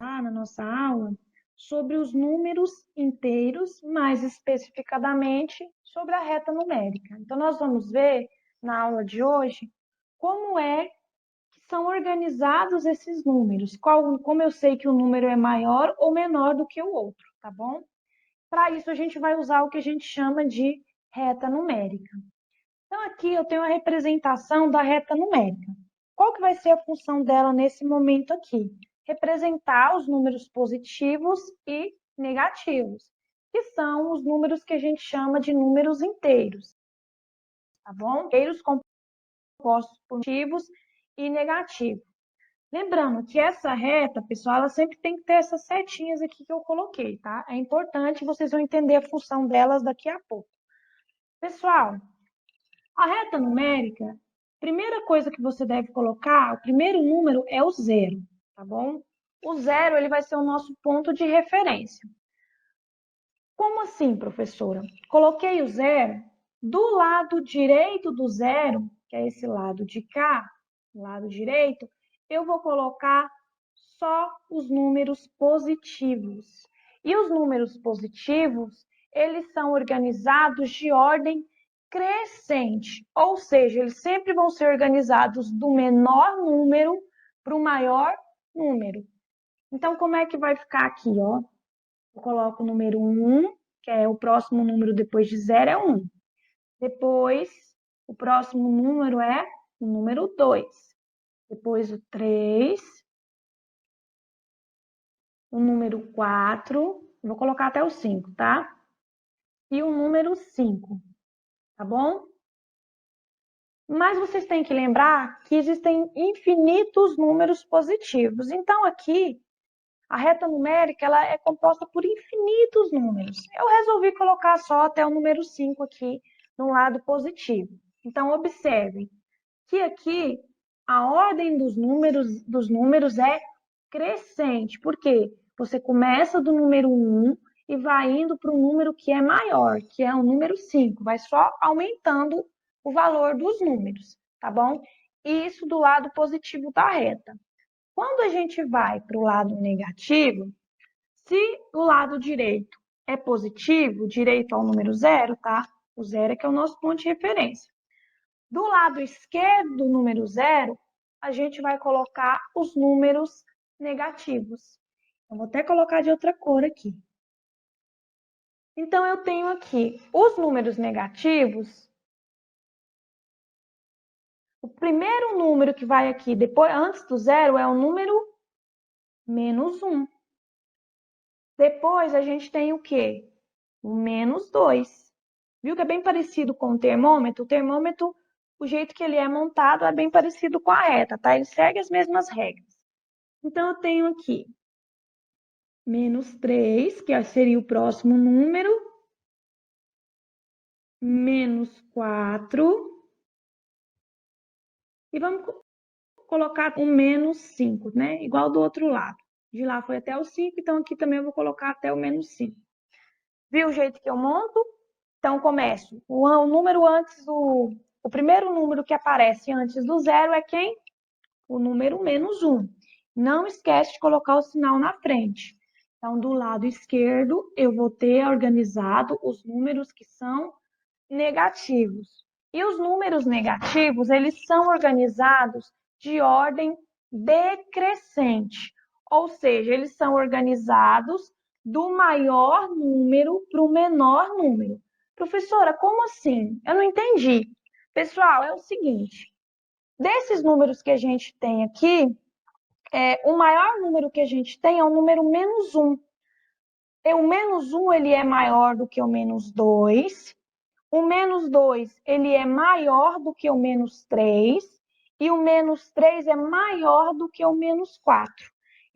na nossa aula sobre os números inteiros, mais especificadamente sobre a reta numérica. Então, nós vamos ver na aula de hoje como que são organizados esses números, como eu sei que o número é maior ou menor do que o outro, tá bom? Para isso, a gente vai usar o que a gente chama de reta numérica. Então, aqui eu tenho a representação da reta numérica. Qual que vai ser a função dela nesse momento aqui? Representar os números positivos e negativos, que são os números que a gente chama de números inteiros, tá bom? Inteiros compostos por positivos e negativos. Lembrando que essa reta, pessoal, ela sempre tem que ter essas setinhas aqui que eu coloquei, tá? É importante, vocês vão entender a função delas daqui a pouco. Pessoal, a reta numérica, primeira coisa que você deve colocar, o primeiro número é o zero, tá bom? O zero, ele vai ser o nosso ponto de referência. Como assim, professora? Coloquei o zero, do lado direito do zero, que é esse lado de cá, lado direito, eu vou colocar só os números positivos. E os números positivos, eles são organizados de ordem crescente, ou seja, eles sempre vão ser organizados do menor número para o maior número. Então, como é que vai ficar aqui, ó? Eu coloco o número 1, que é o próximo número depois de 0 é 1. Depois, o próximo número é o número 2. Depois o 3, o número 4, vou colocar até o 5, tá? E o número 5, tá bom? Mas vocês têm que lembrar que existem infinitos números positivos. Então, aqui, a reta numérica ela é composta por infinitos números. Eu resolvi colocar só até o número 5 aqui no lado positivo. Então, observem que aqui a ordem dos números é crescente. Por quê? Você começa do número 1 e vai indo para um número que é maior, que é o número 5. Vai só aumentando o valor dos números, tá bom? Isso do lado positivo da reta. Quando a gente vai para o lado negativo, se o lado direito é positivo, direito ao número 0, tá? O 0 é que é o nosso ponto de referência. Do lado esquerdo do número 0, a gente vai colocar os números negativos. Eu vou até colocar de outra cor aqui. Então, eu tenho aqui os números negativos. O primeiro número que vai aqui, depois, antes do 0, é o número menos 1. Depois, a gente tem o quê? O menos 2. Viu que é bem parecido com o termômetro? O termômetro, o jeito que ele é montado é bem parecido com a reta, tá? Ele segue as mesmas regras. Então, eu tenho aqui menos 3, que seria o próximo número, menos 4, e vamos colocar um menos 5, né? Igual do outro lado. De lá foi até o 5, então aqui também eu vou colocar até o menos 5. Viu o jeito que eu monto? Então, começo. O número antes do... O primeiro número que aparece antes do 0 é quem? O número menos 1. Não esquece de colocar o sinal na frente. Então, do lado esquerdo, eu vou ter organizado os números que são negativos. E os números negativos, eles são organizados de ordem decrescente. Ou seja, eles são organizados do maior número para o menor número. Professora, como assim? Eu não entendi. Pessoal, é o seguinte. Desses números que a gente tem aqui, o maior número que a gente tem é o número menos 1. O menos 1 ele é maior do que o menos 2. O menos 2 ele é maior do que o menos 3. E o menos 3 é maior do que o menos 4.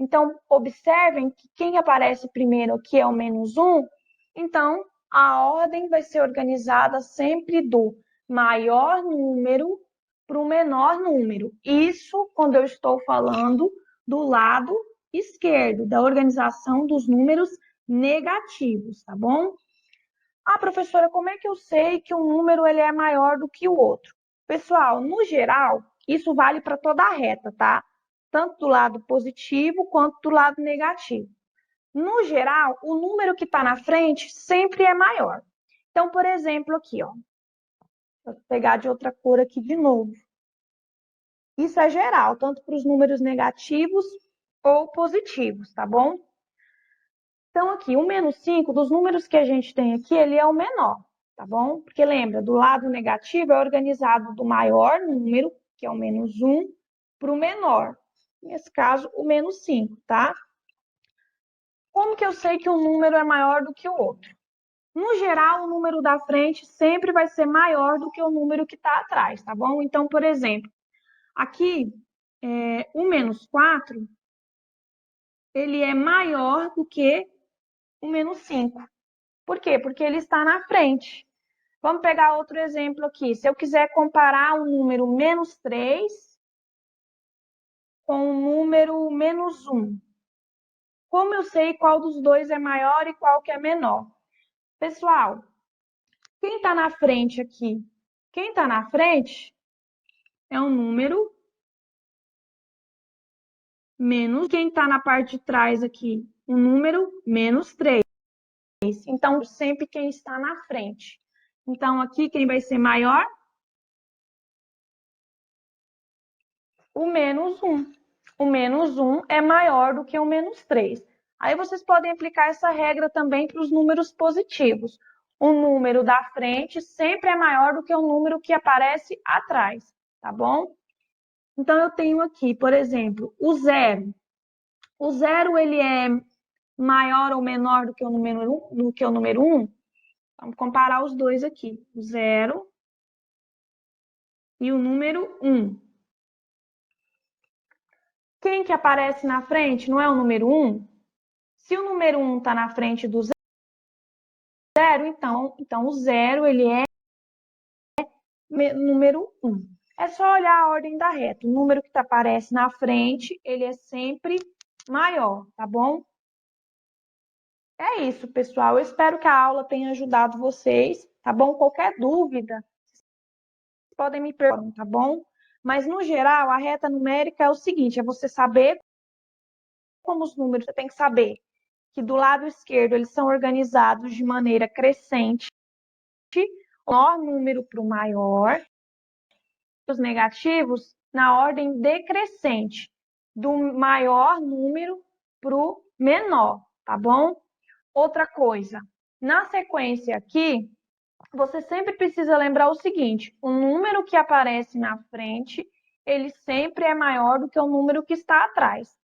Então, observem que quem aparece primeiro aqui é o menos 1. Então, a ordem vai ser organizada sempre do maior número para o menor número. Isso quando eu estou falando do lado esquerdo, da organização dos números negativos, tá bom? Ah, professora, como é que eu sei que um número ele é maior do que o outro? Pessoal, no geral, isso vale para toda a reta, tá? tanto do lado positivo quanto do lado negativo. No geral, o número que está na frente sempre é maior. Então, por exemplo, aqui, ó. Vou pegar de outra cor aqui de novo. Isso é geral, tanto para os números negativos ou positivos, tá bom? Então, aqui, o menos 5, dos números que a gente tem aqui, ele é o menor, tá bom? Porque lembra, do lado negativo é organizado do maior número, que é o menos 1, para o menor. Nesse caso, o menos 5, tá? Como que eu sei que um número é maior do que o outro? No geral, o número da frente sempre vai ser maior do que o número que está atrás, tá bom? Então, por exemplo, aqui, o menos 4, ele é maior do que o menos 5. Por quê? Porque ele está na frente. Vamos pegar outro exemplo aqui. Se eu quiser comparar o número menos 3 com o número menos 1, como eu sei qual dos dois é maior e qual que é menor? Pessoal, quem está na frente aqui? Quem está na frente é um número menos. Quem está na parte de trás aqui? Um número menos 3. Então, sempre quem está na frente. Então, aqui quem vai ser maior? O menos 1. O menos 1 é maior do que o menos 3. Aí vocês podem aplicar essa regra também para os números positivos. O número da frente sempre é maior do que o número que aparece atrás, tá bom? Então, eu tenho aqui, por exemplo, o 0. O 0, ele é maior ou menor do que o número 1? Vamos comparar os dois aqui. O 0 e o número 1. Quem que aparece na frente? Não é o número 1? Se o número 1 está na frente do 0, então o 0 ele é número 1. É só olhar a ordem da reta. O número que aparece na frente, ele é sempre maior, tá bom? É isso, pessoal. Eu espero que a aula tenha ajudado vocês, tá bom? Qualquer dúvida, podem me perguntar, tá bom? Mas, no geral, a reta numérica é o seguinte, é você saber como os números, você tem que saber que do lado esquerdo eles são organizados de maneira crescente, o menor número para o maior, os negativos na ordem decrescente, do maior número para o menor, tá bom? Outra coisa, na sequência aqui, você sempre precisa lembrar o seguinte, o número que aparece na frente, ele sempre é maior do que o número que está atrás.